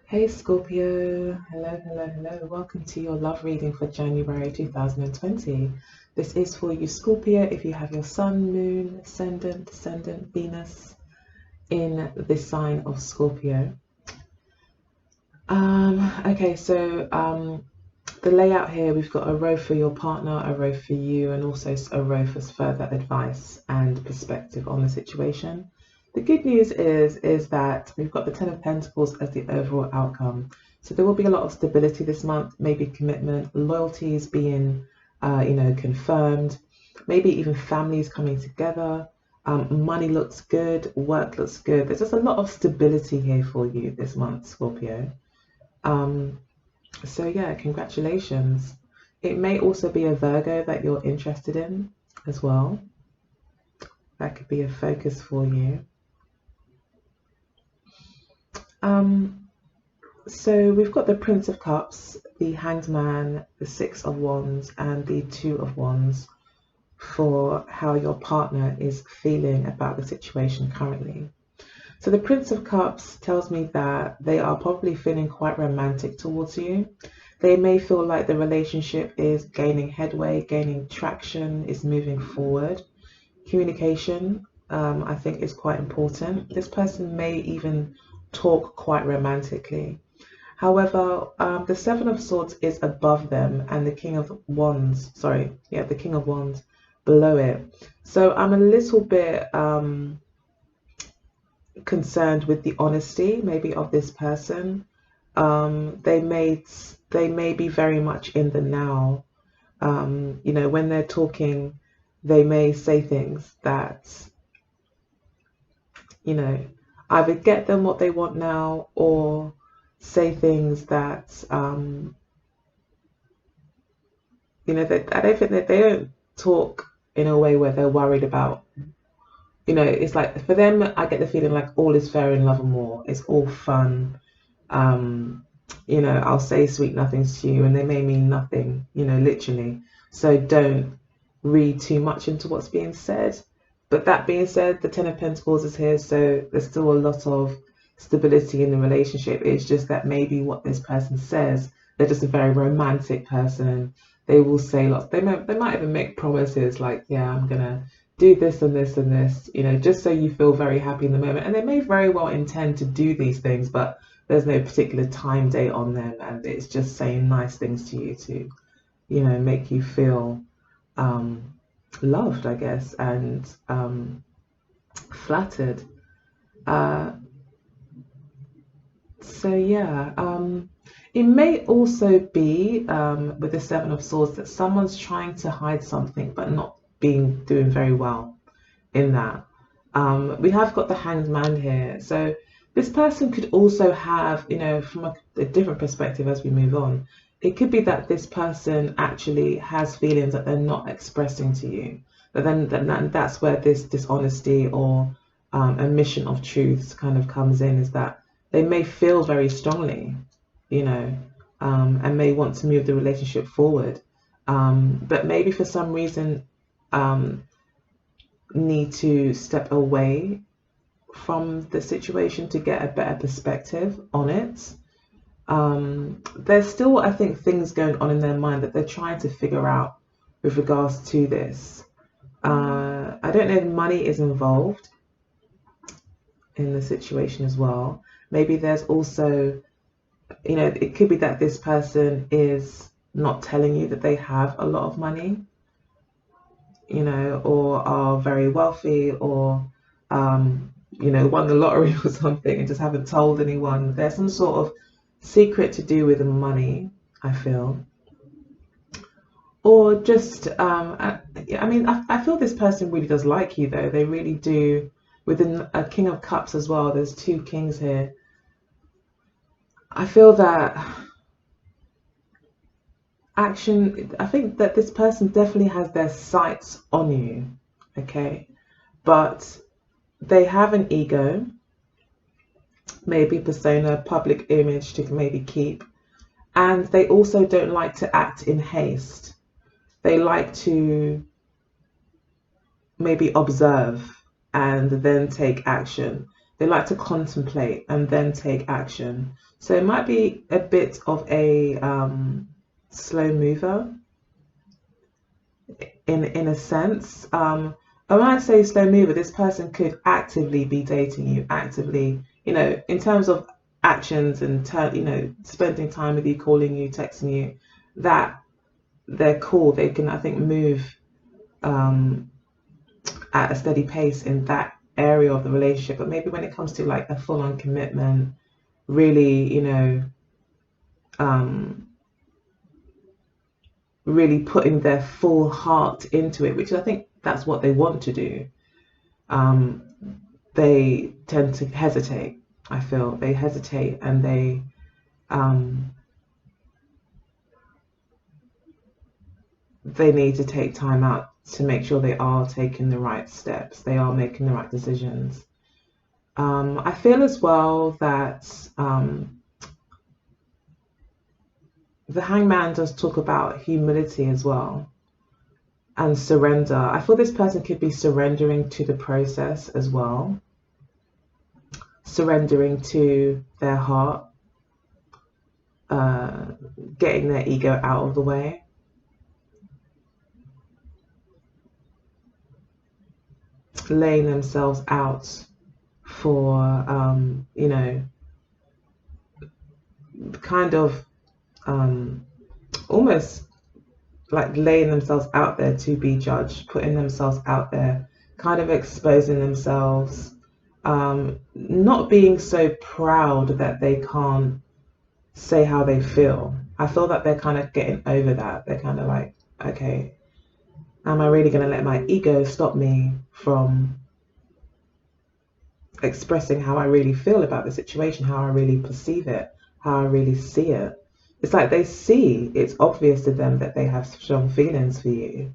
Hey Scorpio, hello. Welcome to your love reading for January 2020. This is for you, Scorpio, if you have your sun, moon, descendant, Venus in the sign of Scorpio. The layout here, we've got a row for your partner, a row for you, and also a row for further advice and perspective on the situation. The good news is that we've got the Ten of Pentacles as the overall outcome. So there will be a lot of stability this month, maybe commitment, loyalties being, confirmed, maybe even families coming together. Money looks good, work looks good. There's just a lot of stability here for you this month, Scorpio. So yeah, congratulations. It may also be a Virgo that you're interested in as well. That could be a focus for you. So we've got the Prince of Cups, the Hanged Man, the Six of Wands, and the Two of Wands for how your partner is feeling about the situation currently. So the Prince of Cups tells me that they are probably feeling quite romantic towards you. They may feel like the relationship is gaining headway, gaining traction, is moving forward. Communication, I think, is quite important. This person may even talk quite romantically. However, the Seven of Swords is above them and the King of Wands, the King of Wands below it. So I'm a little bit concerned with the honesty maybe of this person. They may be very much in the now. When they're talking, they may say things that, either get them what they want now or say things that, that I don't think that they don't talk in a way where they're worried about, it's like for them, I get the feeling like all is fair in love and war. It's all fun. I'll say sweet nothings to you and they may mean nothing, literally. So don't read too much into what's being said. But that being said, the Ten of Pentacles is here, so there's still a lot of stability in the relationship. It's just that maybe what this person says, they're just a very romantic person. They will say lots. They might even make promises like, yeah, I'm gonna do this and this and this, just so you feel very happy in the moment. And they may very well intend to do these things, but there's no particular time date on them, and it's just saying nice things to you to, make you feel loved, I guess, and flattered. It may also be with the Seven of Swords that someone's trying to hide something but not doing very well in that. We have got the Hanged Man here, so this person could also have, from a different perspective as we move on, it could be that this person actually has feelings that they're not expressing to you. But then that's where this dishonesty or omission of truths kind of comes in, is that they may feel very strongly, and may want to move the relationship forward. But maybe for some reason need to step away from the situation to get a better perspective on it. There's still, I think, things going on in their mind that they're trying to figure out with regards to this. I don't know if money is involved in the situation as well. Maybe there's also, it could be that this person is not telling you that they have a lot of money, or are very wealthy, or won the lottery or something and just haven't told anyone. There's some sort of secret to do with the money, I feel. Or just, I feel this person really does like you, though. They really do. With a King of Cups as well, there's two kings here. I feel that I think that this person definitely has their sights on you, okay? But they have an ego, maybe persona, public image to maybe keep. And they also don't like to act in haste. They like to maybe observe and then take action. They like to contemplate and then take action. So it might be a bit of a slow mover in a sense. And when I say slow mover, this person could actively be dating you, actively, in terms of actions and spending time with you, calling you, texting you, that they're cool. They can, I think, move at a steady pace in that area of the relationship. But maybe when it comes to like a full-on commitment, really, really putting their full heart into it, which I think that's what they want to do, they tend to hesitate. I feel they hesitate, and they need to take time out to make sure they are taking the right steps, they are making the right decisions. I feel as well that the hangman does talk about humility as well, and surrender. I feel this person could be surrendering to the process as well, surrendering to their heart, getting their ego out of the way. Laying themselves out for, kind of almost like laying themselves out there to be judged, putting themselves out there, kind of exposing themselves, not being so proud that they can't say how they feel. I feel that they're kind of getting over that. They're kind of like, okay, am I really going to let my ego stop me from expressing how I really feel about the situation, how I really perceive it, how I really see it? It's like they see, it's obvious to them that they have strong feelings for you,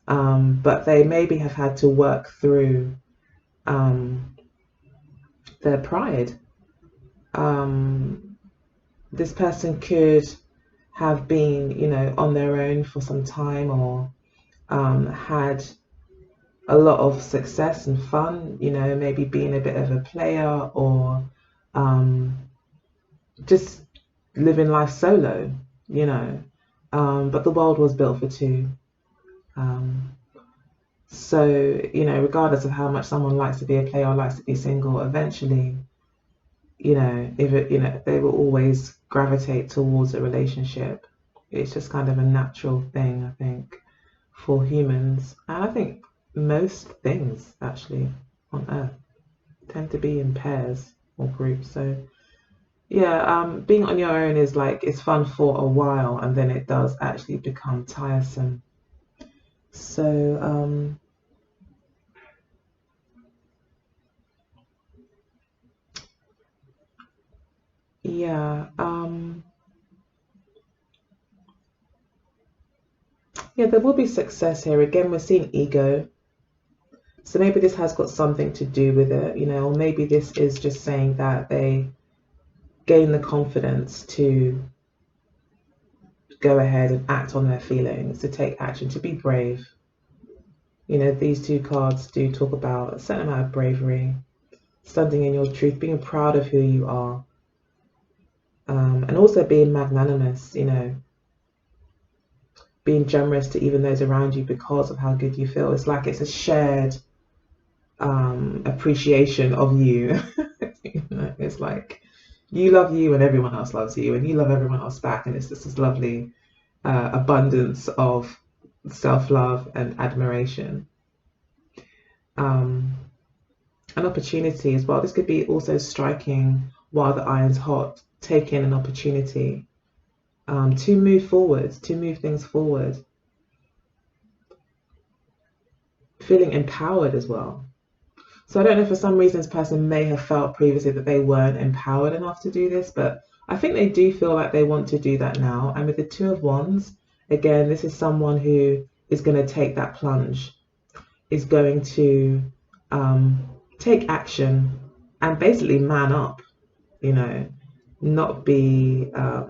but they maybe have had to work through their pride. This person could have been, on their own for some time, or had a lot of success and fun, maybe being a bit of a player, or just living life solo, but the world was built for two. So, regardless of how much someone likes to be a player or likes to be single, eventually, they will always gravitate towards a relationship. It's just kind of a natural thing, I think, for humans. And I think most things actually on Earth tend to be in pairs or groups. So yeah, being on your own is like, it's fun for a while, and then it does actually become tiresome. So yeah, yeah, there will be success here. Again, we're seeing ego. So maybe this has got something to do with it, or maybe this is just saying that they gain the confidence to go ahead and act on their feelings, to take action, to be brave. These two cards do talk about a certain amount of bravery, standing in your truth, being proud of who you are, and also being magnanimous, being generous to even those around you because of how good you feel. It's like it's a shared appreciation of you. It's like you love you and everyone else loves you, and you love everyone else back, and it's just this lovely abundance of self-love and admiration. An opportunity as well. This could be also striking while the iron's hot, taking an opportunity to move forward, to move things forward. Feeling empowered as well. So I don't know, for some reason this person may have felt previously that they weren't empowered enough to do this, but I think they do feel like they want to do that now. And with the Two of Wands, again, this is someone who is going to take that plunge, is going to take action and basically man up, not be, I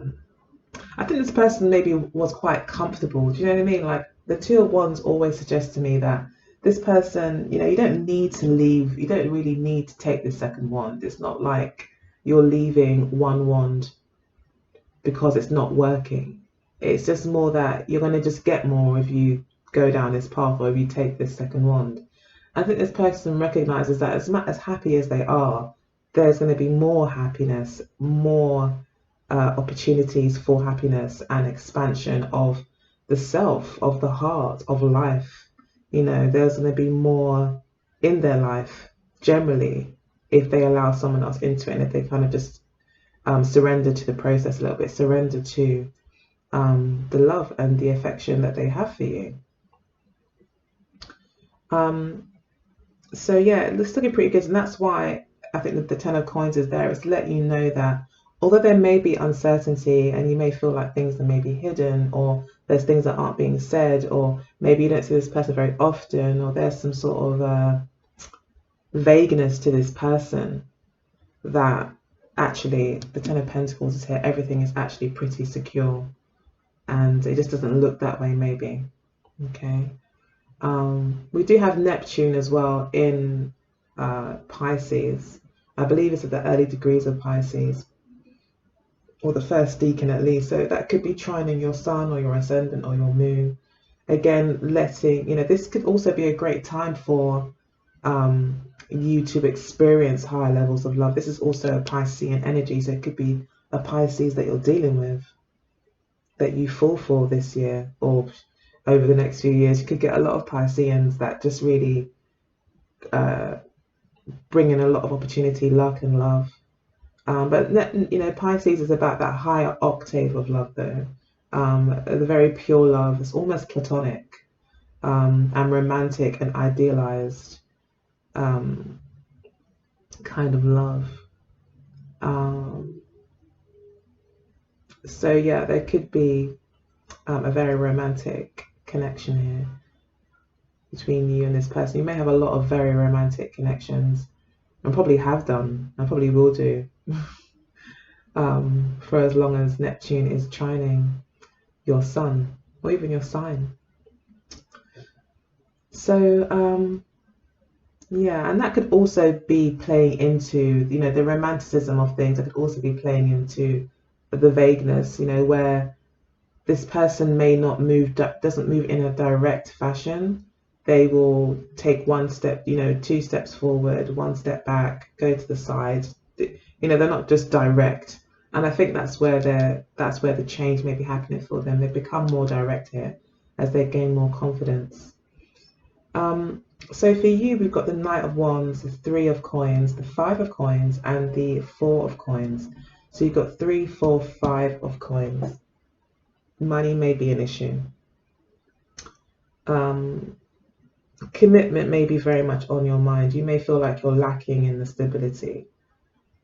think this person maybe was quite comfortable. Do you know what I mean? Like the Two of Wands always suggests to me that this person, you know, you don't need to leave. You don't really need to take the second wand. It's not like you're leaving one wand because it's not working. It's just more that you're going to just get more if you go down this path or if you take this second wand. I think this person recognizes that as happy as they are, there's going to be more happiness, more opportunities for happiness and expansion of the self, of the heart, of life. You know, there's going to be more in their life generally if they allow someone else into it and if they kind of just surrender to the process a little bit, surrender to the love and the affection that they have for you. So yeah, it's looking pretty good, and that's why I think that the Ten of Coins is there. It's to let you know that although there may be uncertainty and you may feel like things are maybe hidden, or there's things that aren't being said, or maybe you don't see this person very often, or there's some sort of vagueness to this person, that actually the Ten of Pentacles is here. Everything is actually pretty secure, and it just doesn't look that way maybe. Okay. We do have Neptune as well in Pisces. I believe it's at the early degrees of Pisces, or the first decan at least. So that could be trining your sun or your ascendant or your moon. Again, letting, you know, this could also be a great time for you to experience higher levels of love. This is also a Piscean energy, so it could be a Pisces that you're dealing with, that you fall for this year or over the next few years. You could get a lot of Pisceans that just really bring in a lot of opportunity, luck, and love. But you know, Pisces is about that higher octave of love, though. The very pure love. It's almost platonic and romantic and idealized kind of love. So yeah, there could be a very romantic connection here between you and this person. You may have a lot of very romantic connections, and probably have done, and probably will do, for as long as Neptune is trining your sun or even your sign. So yeah, and that could also be playing into, you know, the romanticism of things. That could also be playing into the vagueness, you know, where this person may not doesn't move in a direct fashion. They will take one step, you know, 2 steps forward, 1 step back, go to the side. You know, they're not just direct. And I think that's where the change may be happening for them. They become more direct here as they gain more confidence. So for you, we've got the Knight of Wands, the 3 of Coins, the 5 of Coins, and the 4 of Coins. So you've got 3, 4, 5 of Coins. Money may be an issue. Commitment may be very much on your mind. You may feel like you're lacking in the stability.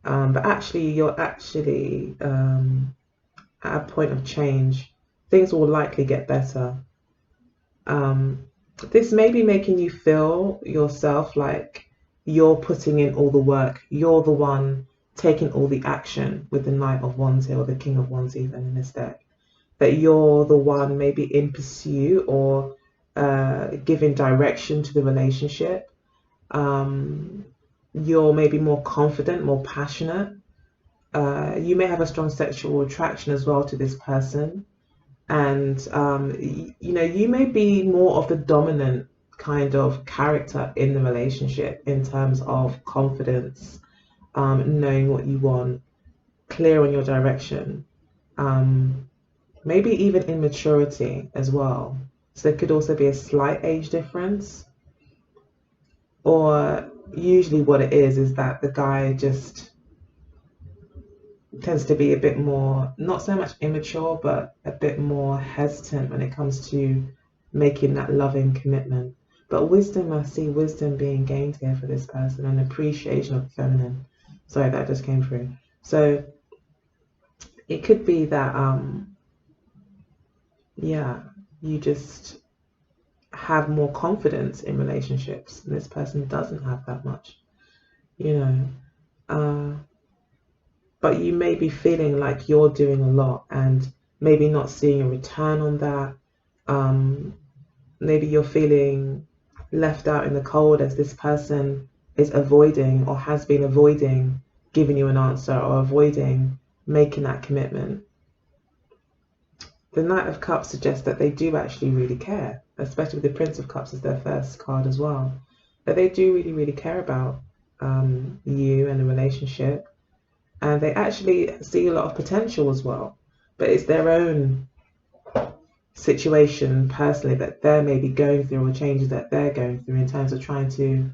But actually, you're actually at a point of change. Things will likely get better. This may be making you feel yourself like you're putting in all the work. You're the one taking all the action with the Knight of Wands here, or the King of Wands even in this deck. That you're the one maybe in pursuit or giving direction to the relationship. You're maybe more confident, more passionate. You may have a strong sexual attraction as well to this person. And, you know, you may be more of the dominant kind of character in the relationship in terms of confidence, knowing what you want, clear on your direction, maybe even immaturity as well. So there could also be a slight age difference. Or usually what it is that the guy just tends to be a bit more, not so much immature, but a bit more hesitant when it comes to making that loving commitment. But wisdom, I see wisdom being gained here for this person, and appreciation of the feminine. Sorry, that just came through. So it could be that, yeah, you just have more confidence in relationships, and this person doesn't have that much, you know. But you may be feeling like you're doing a lot and maybe not seeing a return on that. Maybe you're feeling left out in the cold, as this person is avoiding or has been avoiding giving you an answer or avoiding making that commitment. The Knight of Cups suggests that they do actually really care, especially with the Prince of Cups as their first card as well, that they do really, really care about you and the relationship, and they actually see a lot of potential as well, but it's their own situation personally that they're maybe going through, or changes that they're going through in terms of trying to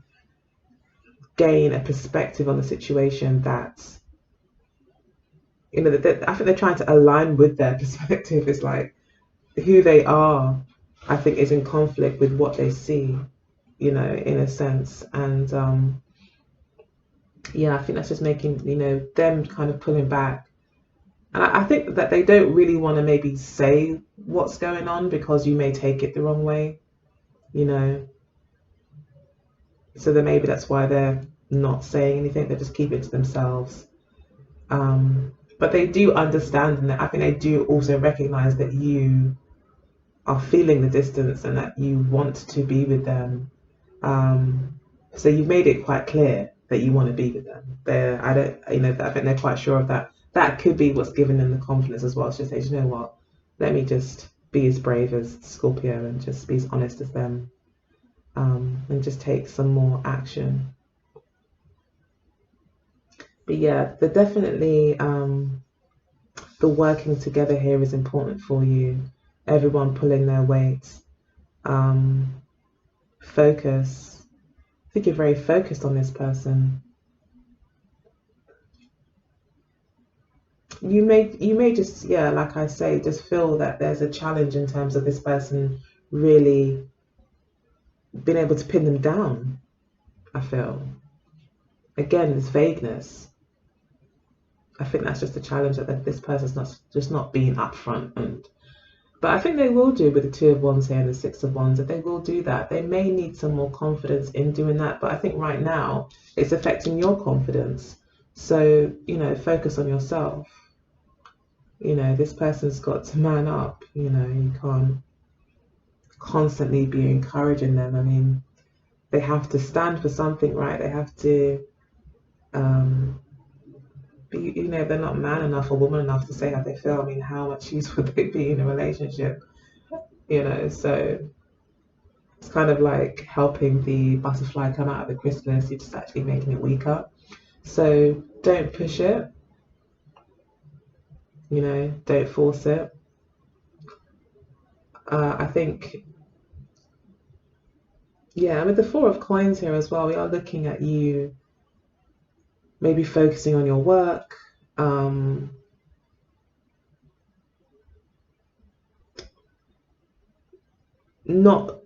gain a perspective on the situation that, I think they're trying to align with their perspective. It's like who they are, I think, is in conflict with what they see, in a sense. And I think that's just making, them kind of pulling back. And I think that they don't really want to maybe say what's going on because you may take it the wrong way, So then maybe that's why they're not saying anything. They just keep it to themselves. But they do understand, and I think they do also recognize that you are feeling the distance and that you want to be with them. So you've made it quite clear that you want to be with them. I think they're quite sure of that. That could be what's giving them the confidence as well. It's just say, you know what, let me just be as brave as Scorpio and just be as honest as them, and just take some more action. But yeah, definitely the working together here is important for you. Everyone pulling their weight. Focus. I think you're very focused on this person. You may just, like I say, just feel that there's a challenge in terms of this person really being able to pin them down. I feel, again, this vagueness. I think that's just a challenge, that this person's not being upfront. But I think they will do with the Two of Wands here and the Six of Wands, that they will do that. They may need some more confidence in doing that, but I think right now it's affecting your confidence. So, focus on yourself. This person's got to man up. You can't constantly be encouraging them. I mean, they have to stand for something, right? They have to be, they're not man enough or woman enough to say how they feel. I mean, how much use would they be in a relationship? So it's kind of like helping the butterfly come out of the chrysalis. You're just actually making it weaker. So don't push it. Don't force it. I think, with the Four of Coins here as well, we are looking at you maybe focusing on your work, not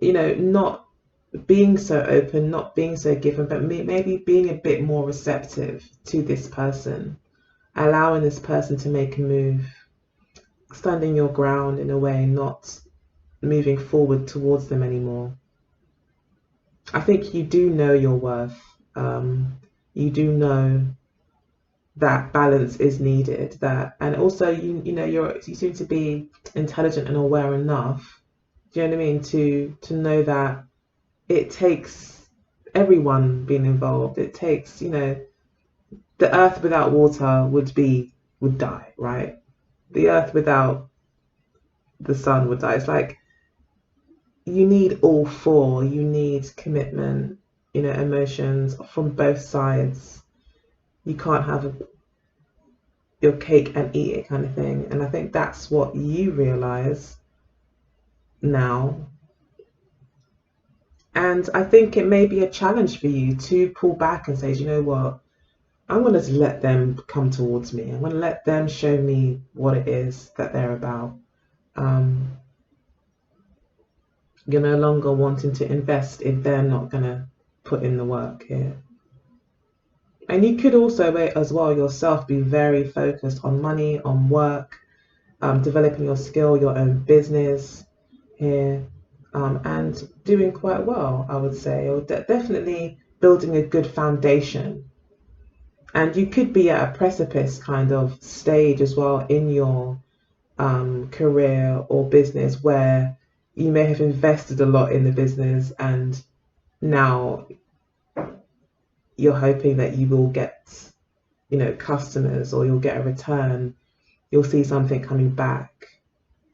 being so open, not being so given, but maybe being a bit more receptive to this person, allowing this person to make a move, standing your ground in a way, not moving forward towards them anymore. I think you do know your worth. You do know that balance is needed. And also you seem to be intelligent and aware enough. Do you know what I mean? To know that it takes everyone being involved. It takes, the earth without water would die, right? The earth without the sun would die. It's like you need all four. You need commitment, emotions from both sides. You can't have your cake and eat it kind of thing. And I think that's what you realize now. And I think it may be a challenge for you to pull back and say, you know what, I'm going to let them come towards me. I'm going to let them show me what it is that they're about. You're no longer wanting to invest if they're not going to put in the work here. And you could also, as well, yourself be very focused on money, on work, developing your skill, your own business here, and doing quite well, I would say, or definitely building a good foundation. And you could be at a precipice kind of stage as well in your career or business, where you may have invested a lot in the business and now you're hoping that you will get, customers, or you'll get a return, you'll see something coming back.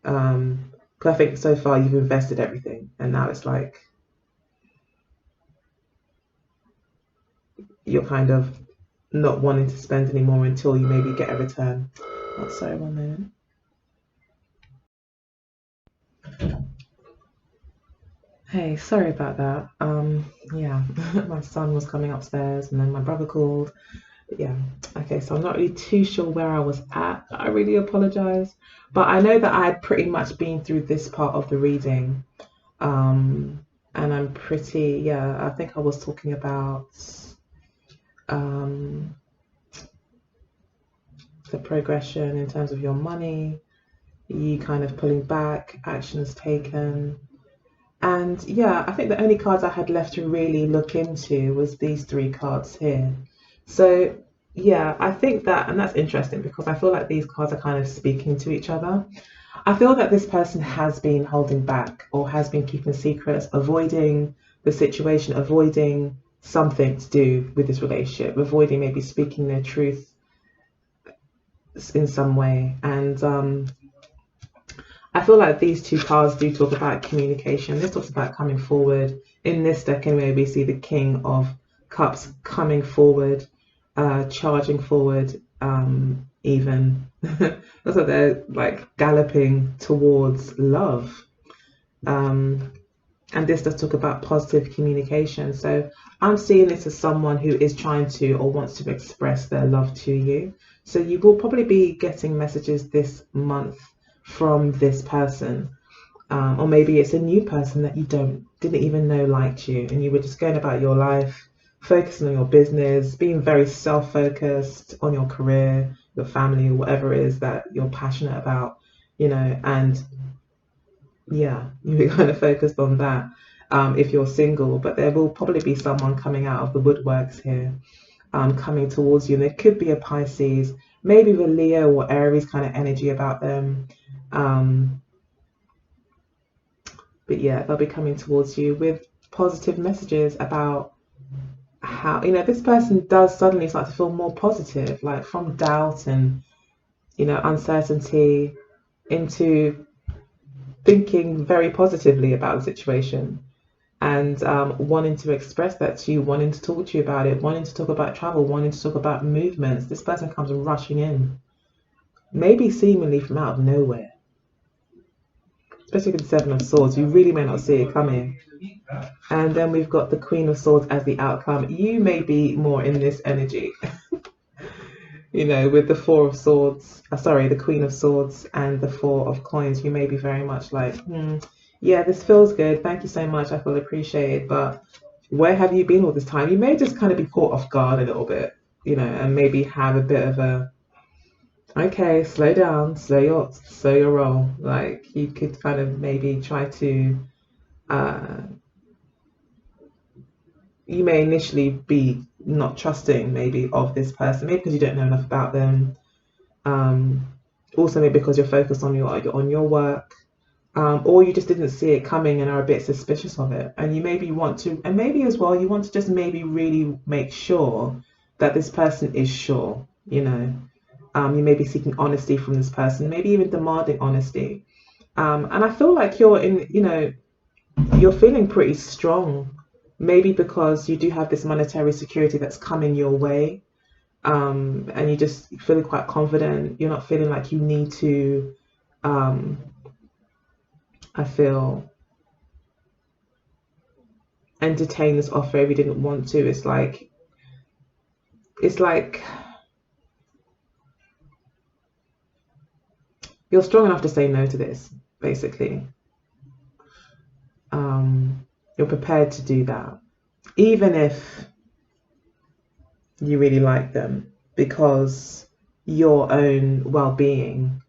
'Cause I think so far you've invested everything, and now it's like you're kind of not wanting to spend anymore until you maybe get a return. Oh, sorry, 1 minute. Hey, sorry about that. Yeah, my son was coming upstairs and then my brother called. But yeah, okay, so I'm not really too sure where I was at. I really apologize. But I know that I had pretty much been through this part of the reading. And I'm pretty, yeah, I think I was talking about um, the progression in terms of your money, you kind of pulling back, actions taken. And yeah, I think the only cards I had left to really look into was these three cards here. So yeah, I think that, and that's interesting because I feel like these cards are kind of speaking to each other. I feel that this person has been holding back or has been keeping secrets, avoiding the situation, avoiding something to do with this relationship, avoiding maybe speaking their truth in some way. And I feel like these two cards do talk about communication. This talks about coming forward. In this deck, anyway, we see the King of Cups coming forward, charging forward, even. Looks like they're like galloping towards love. And this does talk about positive communication. So I'm seeing this as someone who is trying to or wants to express their love to you. So you will probably be getting messages this month from this person, or maybe it's a new person that you didn't even know liked you, and you were just going about your life, focusing on your business, being very self-focused on your career, your family, whatever it is that you're passionate about, and yeah, you're kind of focused on that. If you're single, but there will probably be someone coming out of the woodworks here, coming towards you. And there could be a Pisces, maybe with Leo or Aries kind of energy about them. But yeah, they'll be coming towards you with positive messages about how, this person does suddenly start to feel more positive, like from doubt and, uncertainty into thinking very positively about the situation, and wanting to express that to you, wanting to talk to you about it, wanting to talk about travel, wanting to talk about movements. This person comes rushing in, maybe seemingly from out of nowhere, especially with the Seven of Swords. You really may not see it coming. And then we've got the Queen of Swords as the outcome. You may be more in this energy, with the Four of Swords, the Queen of Swords and the Four of Coins. You may be very much like, yeah, this feels good. Thank you so much. I feel appreciated. But where have you been all this time? You may just kind of be caught off guard a little bit, and maybe have a bit of a, okay, slow down, slow your roll. Like you could kind of maybe try to, you may initially be not trusting maybe of this person, maybe because you don't know enough about them. Also maybe because you're focused on your work, or you just didn't see it coming and are a bit suspicious of it. And you maybe want to, and maybe as well, you want to just maybe really make sure that this person is sure, you may be seeking honesty from this person, maybe even demanding honesty. And I feel like you're feeling pretty strong, maybe because you do have this monetary security that's coming your way, and you just feeling quite confident. You're not feeling like you need to, I feel, entertain this offer if you didn't want to. It's like you're strong enough to say no to this, basically. You're prepared to do that, even if you really like them, because your own well-being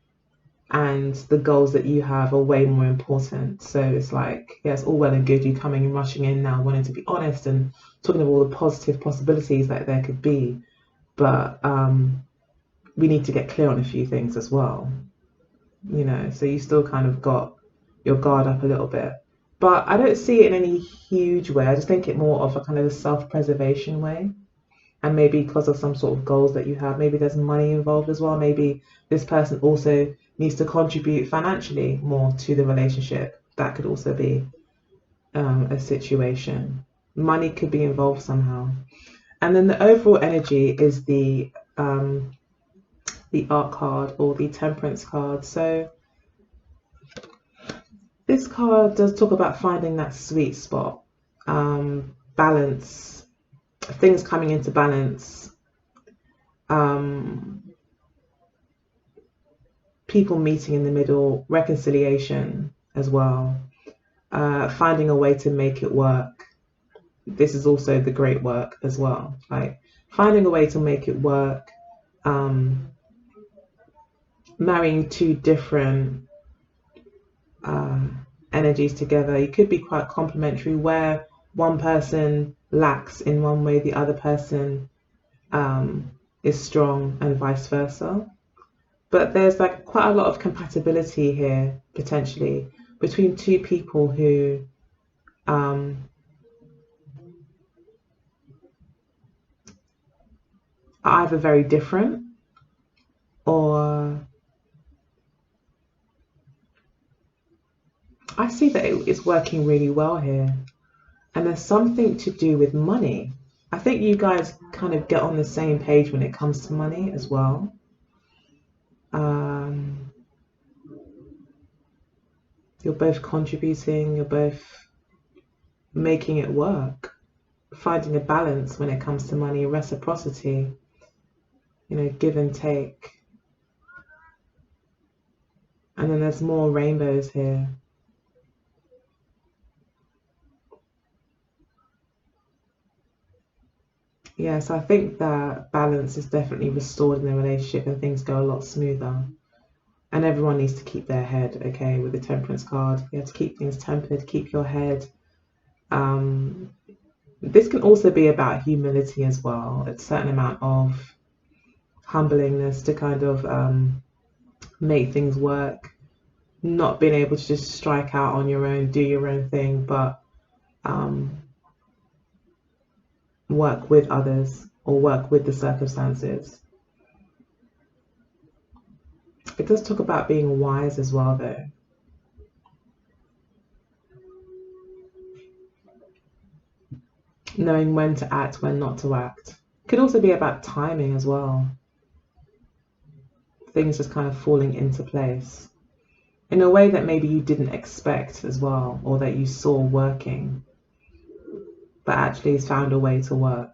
and the goals that you have are way more important. So it's like, yeah, it's all well and good you coming and rushing in now, wanting to be honest and talking of all the positive possibilities that there could be. But we need to get clear on a few things as well, so you still kind of got your guard up a little bit. but I don't see it in any huge way. I just think it more of a kind of a self-preservation way. And maybe because of some sort of goals that you have, maybe there's money involved as well. Maybe this person also needs to contribute financially more to the relationship. That could also be a situation. Money could be involved somehow. And then the overall energy is the Art card or the Temperance card. So this card does talk about finding that sweet spot, balance, things coming into balance, people meeting in the middle, reconciliation as well, finding a way to make it work. This is also the great work as well, like finding a way to make it work, marrying two different energies together. You could be quite complementary, where one person lacks in one way, the other person is strong, and vice versa. But there's like quite a lot of compatibility here potentially between two people who are either very different or I see that it's working really well here. And there's something to do with money. I think you guys kind of get on the same page when it comes to money as well. You're both contributing, you're both making it work, finding a balance when it comes to money, reciprocity, give and take. And then there's more rainbows here. Yeah, so I think that balance is definitely restored in the relationship and things go a lot smoother. And everyone needs to keep their head, okay, with the Temperance card. You have to keep things tempered, keep your head. This can also be about humility as well, a certain amount of humblingness to kind of make things work, not being able to just strike out on your own, do your own thing, but work with others or work with the circumstances. It does talk about being wise as well, though. Knowing when to act, when not to act. Could also be about timing as well. Things just kind of falling into place in a way that maybe you didn't expect as well, or that you saw working, but actually has found a way to work.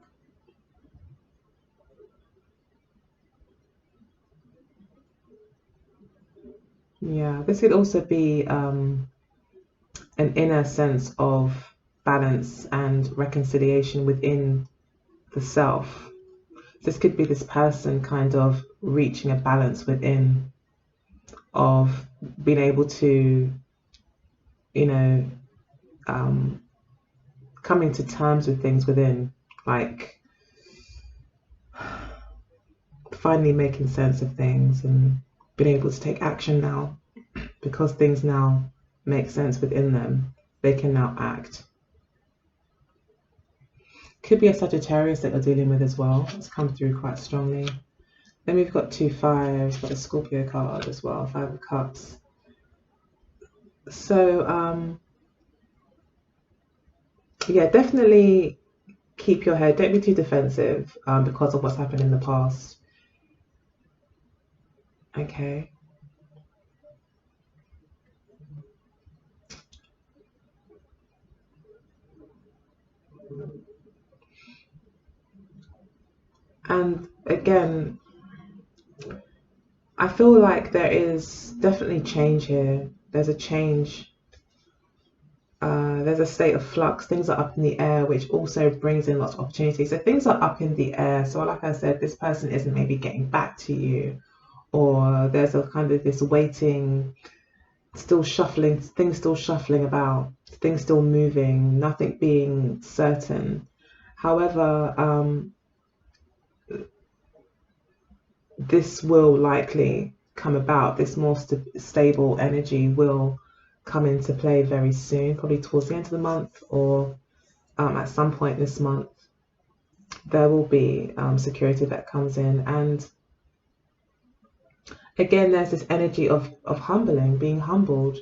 Yeah, this could also be an inner sense of balance and reconciliation within the self. This could be this person kind of reaching a balance within, of being able to, coming to terms with things within, like finally making sense of things and being able to take action now because things now make sense within them. They can now act. Could be a Sagittarius that you're dealing with as well. It's come through quite strongly. Then we've got 2-5, got a Scorpio card as well, 5 of Cups. So yeah, definitely keep your head. Don't be too defensive because of what's happened in the past. Okay. And again, I feel like there is definitely change here. There's a change. There's a state of flux. Things are up in the air, which also brings in lots of opportunities. So things are up in the air. So like I said, this person isn't maybe getting back to you, or there's a kind of this waiting, still shuffling, things still shuffling about, things still moving, nothing being certain. However, this will likely come about. This more stable energy will come into play very soon, probably towards the end of the month or at some point this month. There will be security that comes in, and again, there's this energy of humbling, being humbled,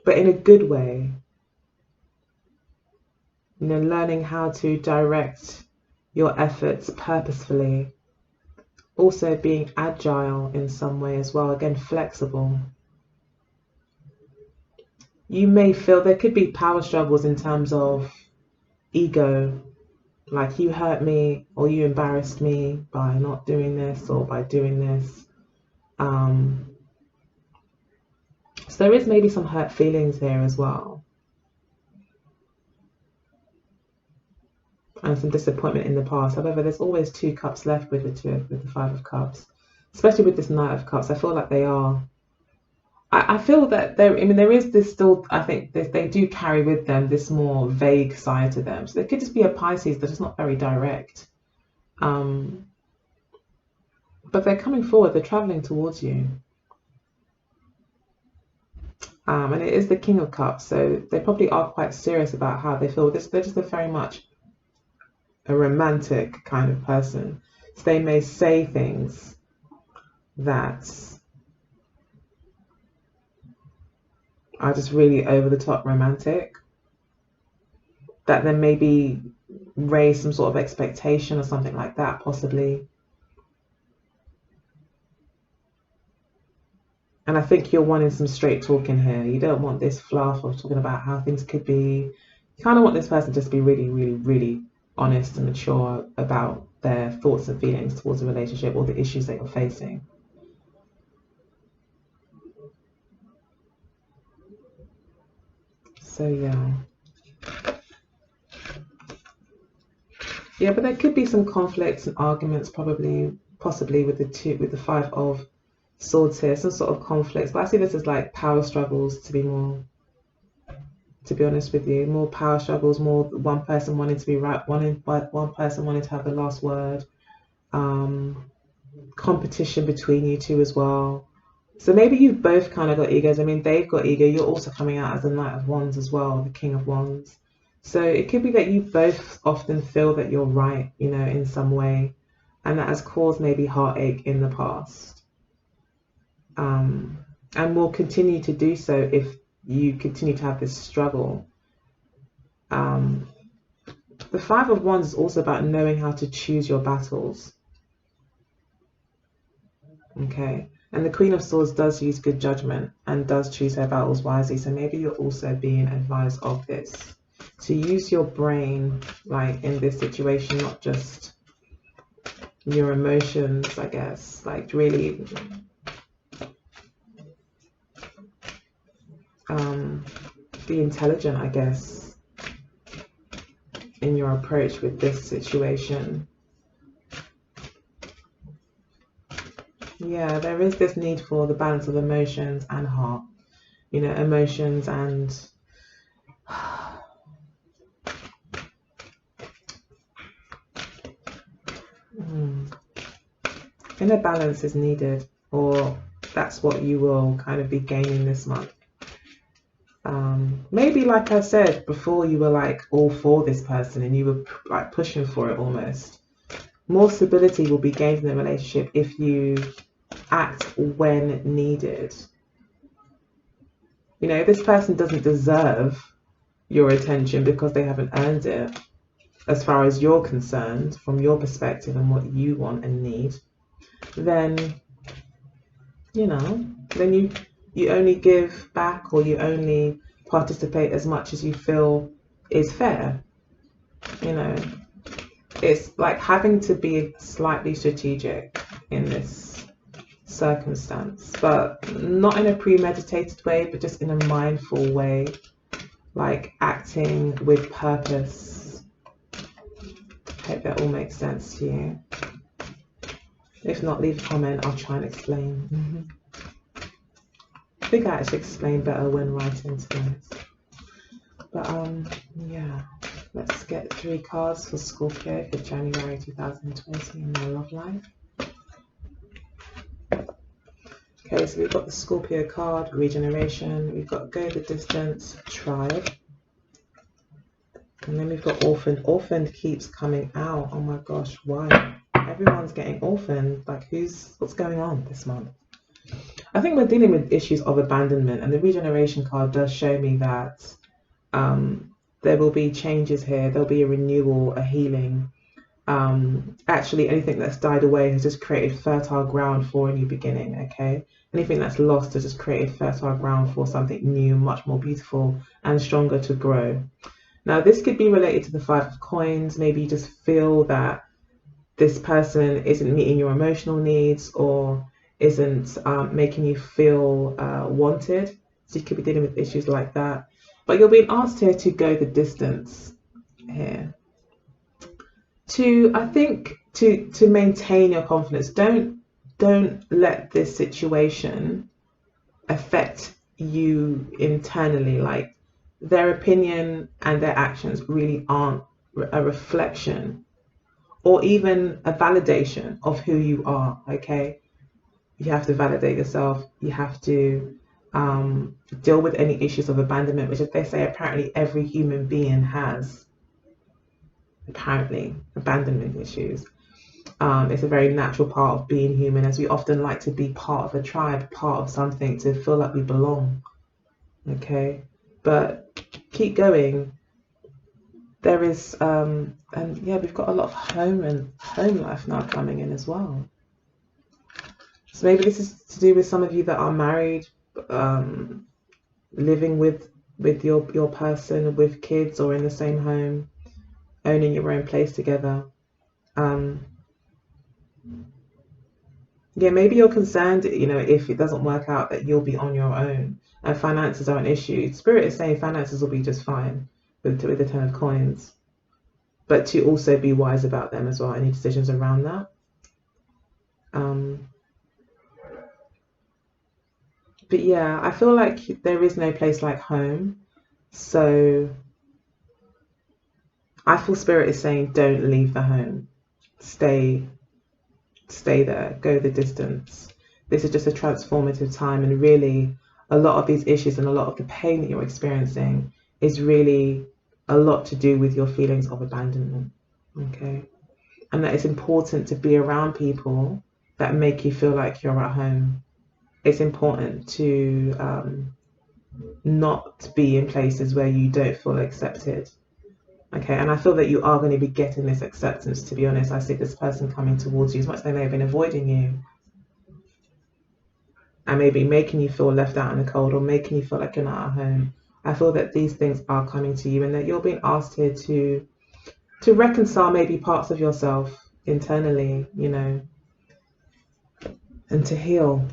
but in a good way. You know, learning how to direct your efforts purposefully. Also being agile in some way as well, again, flexible. You may feel there could be power struggles in terms of ego, like you hurt me or you embarrassed me by not doing this or by doing this. So there is maybe some hurt feelings here as well, and some disappointment in the past. However, there's always 2 cups left with the 5 of cups, especially with this Knight of Cups. I feel like they are. I feel that there. I mean, there is this still. I think they do carry with them this more vague side to them. So they could just be a Pisces that is not very direct. But they're coming forward. They're traveling towards you. And it is the King of Cups, so they probably are quite serious about how they feel. They're just very much a romantic kind of person. So they may say things that are just really over the top romantic, that then maybe raise some sort of expectation or something like that, possibly. And I think you're wanting some straight talking here. You don't want this fluff of talking about how things could be. You kind of want this person just to be really, really, really honest and mature about their thoughts and feelings towards a relationship or the issues that you're facing. So yeah. Yeah, but there could be some conflicts and arguments, possibly with the 5 of Swords here, some sort of conflicts. But I see this as like power struggles, to be honest with you, more power struggles, more one person wanting to be right, one person wanting to have the last word, competition between you two as well. So maybe you've both kind of got egos. I mean, they've got ego. You're also coming out as the Knight of Wands as well, the King of Wands. So it could be that you both often feel that you're right, you know, in some way, and that has caused maybe heartache in the past. And will continue to do so if you continue to have this struggle. The 5 of Wands is also about knowing how to choose your battles. Okay, and the Queen of Swords does use good judgment and does choose her battles wisely. So maybe you're also being advised of this, to use your brain, like in this situation, not just your emotions, I guess, like really be intelligent, I guess, in your approach with this situation. Yeah, there is this need for the balance of emotions and heart, you know, emotions and inner balance is needed, or that's what you will kind of be gaining this month. Maybe, like I said before, you were like all for this person and you were like pushing for it almost. More stability will be gained in the relationship if you act when needed. You know, if this person doesn't deserve your attention because they haven't earned it, as far as you're concerned, from your perspective and what you want and need, then, you know, then you only give back, or you only participate as much as you feel is fair. You know, it's like having to be slightly strategic in this circumstance, but not in a premeditated way, but just in a mindful way, like acting with purpose. Hope that all makes sense to you. If not, leave a comment, I'll try and explain. I think I actually explain better when writing, to be honest. But yeah, let's get 3 cards for Scorpio for January 2020 in their love life. Okay, so we've got the Scorpio card, regeneration. We've got go the distance, tribe. And then we've got orphaned. Orphaned keeps coming out. Oh my gosh, why? Everyone's getting orphaned. Like, what's going on this month? I think we're dealing with issues of abandonment, and the regeneration card does show me that there will be changes here. There'll be a renewal, a healing. Actually, anything that's died away has just created fertile ground for a new beginning, okay? Anything that's lost has just created fertile ground for something new, much more beautiful and stronger to grow. Now, this could be related to the Five of Coins. Maybe you just feel that this person isn't meeting your emotional needs or isn't making you feel wanted. So you could be dealing with issues like that. But you're being asked here to go the distance here. I think to maintain your confidence. Don't let this situation affect you internally. Like, their opinion and their actions really aren't a reflection or even a validation of who you are, okay? You have to validate yourself. You have to deal with any issues of abandonment, which, as they say, apparently every human being has. Apparently, abandonment issues. It's a very natural part of being human, as we often like to be part of a tribe, part of something, to feel like we belong, okay? But keep going. There is and yeah, we've got a lot of home life now coming in as well. So maybe this is to do with some of you that are married, living with your person, with kids, or in the same home, owning your own place together. Yeah, maybe you're concerned, if it doesn't work out, that you'll be on your own, and finances are an issue. Spirit is saying finances will be just fine with the Ten of Coins, but to also be wise about them as well, any decisions around that. But yeah, I feel like there is no place like home. So I feel Spirit is saying don't leave the home. Stay there, go the distance. This is just a transformative time, and really a lot of these issues and a lot of the pain that you're experiencing is really a lot to do with your feelings of abandonment, okay? And that it's important to be around people that make you feel like you're at home. It's important to not be in places where you don't feel accepted, okay? And I feel that you are going to be getting this acceptance, to be honest. I see this person coming towards you, as much as they may have been avoiding you and maybe making you feel left out in the cold or making you feel like you're not at home. I feel that these things are coming to you, and that you're being asked here to reconcile maybe parts of yourself internally, and to heal.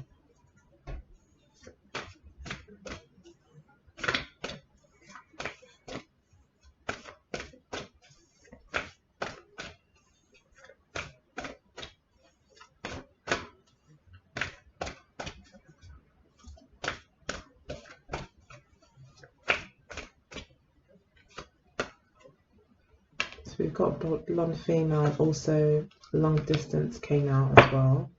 So we've got blonde female, also long distance came out as well.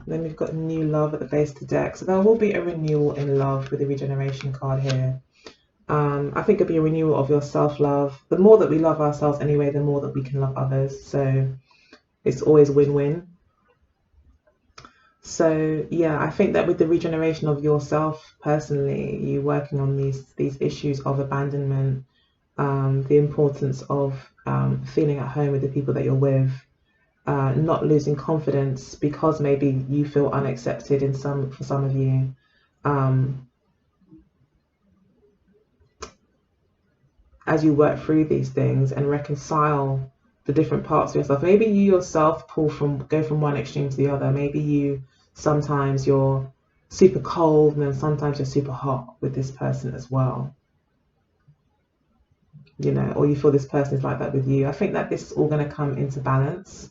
Then we've got new love at the base of the deck. So there will be a renewal in love with the regeneration card here. I think it'll be a renewal of your self-love. The more that we love ourselves anyway, the more that we can love others. So it's always win-win. So yeah, I think that with the regeneration of yourself personally, you working on these issues of abandonment, the importance of feeling at home with the people that you're with, not losing confidence because maybe you feel unaccepted for some of you. As you work through these things and reconcile the different parts of yourself, maybe you yourself go from one extreme to the other. Maybe sometimes you're super cold and then sometimes you're super hot with this person as well. Or you feel this person is like that with you. I think that this is all going to come into balance.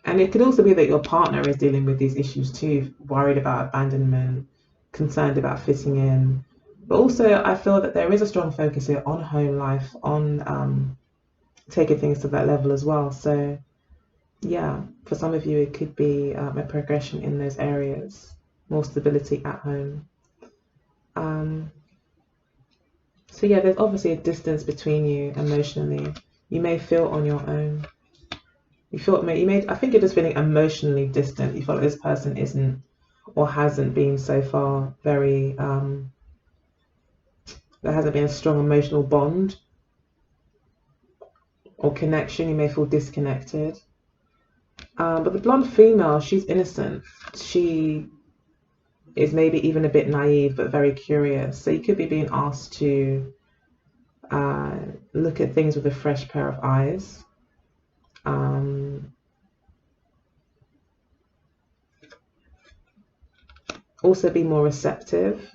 And it could also be that your partner is dealing with these issues too, worried about abandonment, concerned about fitting in. But also, I feel that there is a strong focus here on home life, on taking things to that level as well. So yeah, for some of you, it could be a progression in those areas, more stability at home. Um, so yeah, there's obviously a distance between you emotionally. You may feel on your own. I think you're just feeling emotionally distant. You feel like this person isn't or hasn't been so far very, there hasn't been a strong emotional bond or connection. You may feel disconnected. But the blonde female, she's innocent. She is maybe even a bit naive, but very curious. So you could be being asked to uh, look at things with a fresh pair of eyes. Also be more receptive.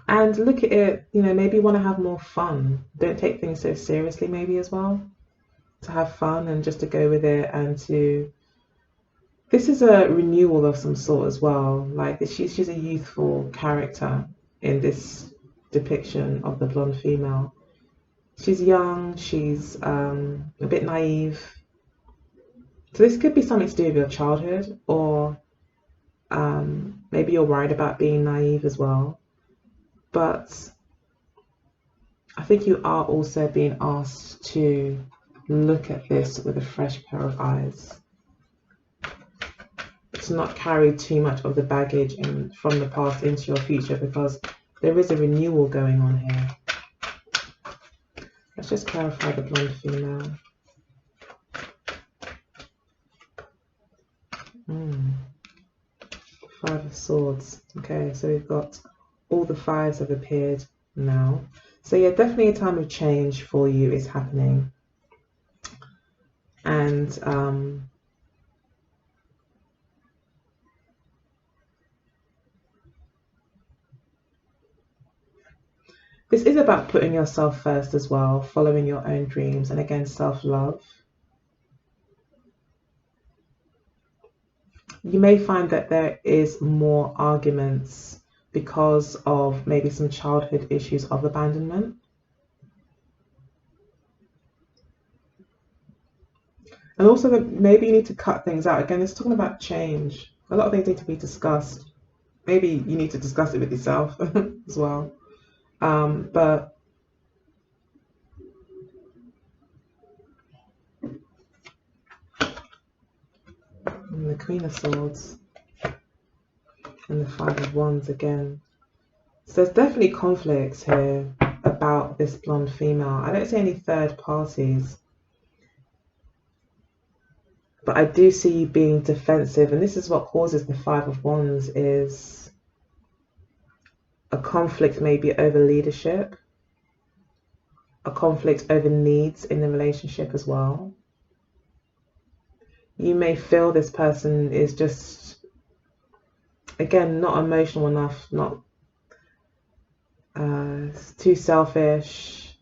And look at it, maybe you want to have more fun. Don't take things so seriously, maybe as well. To have fun and just to go with it and to. This is a renewal of some sort as well. Like she's a youthful character in this depiction of the blonde female. She's young, she's a bit naive. So this could be something to do with your childhood, or maybe you're worried about being naive as well. But I think you are also being asked to look at this with a fresh pair of eyes. To not carry too much of the baggage from the past into your future, because there is a renewal going on here. Let's just clarify the blonde female. Five of Swords. Okay, so we've got all the fives have appeared now. So yeah, definitely a time of change for you is happening. And this is about putting yourself first as well, following your own dreams, and again, self-love. You may find that there is more arguments because of maybe some childhood issues of abandonment. And also that maybe you need to cut things out. Again, it's talking about change. A lot of things need to be discussed. Maybe you need to discuss it with yourself as well. But the Queen of Swords and the Five of Wands again. So there's definitely conflicts here about this blonde female. I don't see any third parties. But I do see you being defensive, and this is what causes the Five of Wands, is a conflict maybe over leadership, a conflict over needs in the relationship as well. You may feel this person is just, again, not emotional enough, not too selfish,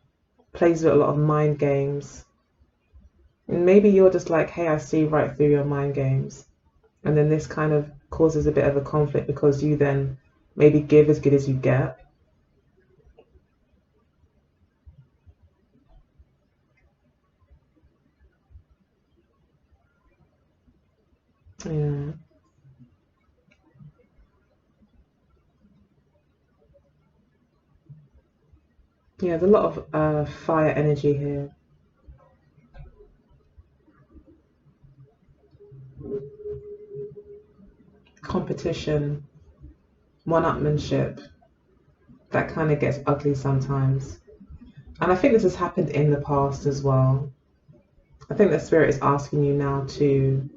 plays with a lot of mind games. And maybe you're just like, hey, I see right through your mind games. And then this kind of causes a bit of a conflict because you then maybe give as good as you get. Yeah. Yeah, there's a lot of fire energy here. Competition, one-upmanship, that kind of gets ugly sometimes. And I think this has happened in the past as well. I think the spirit is asking you now to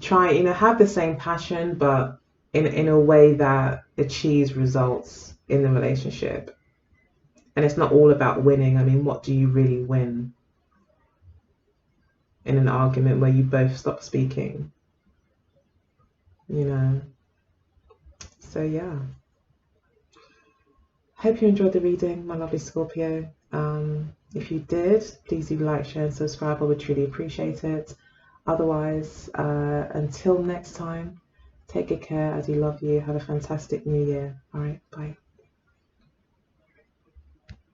try, have the same passion, but in a way that achieves results in the relationship. And it's not all about winning. I mean, what do you really win in an argument where you both stop speaking? So yeah. Hope you enjoyed the reading, my lovely Scorpio. If you did, please do like, share, and subscribe. I would truly appreciate it. Otherwise, until next time, take good care. I do love you. Have a fantastic new year. All right, bye.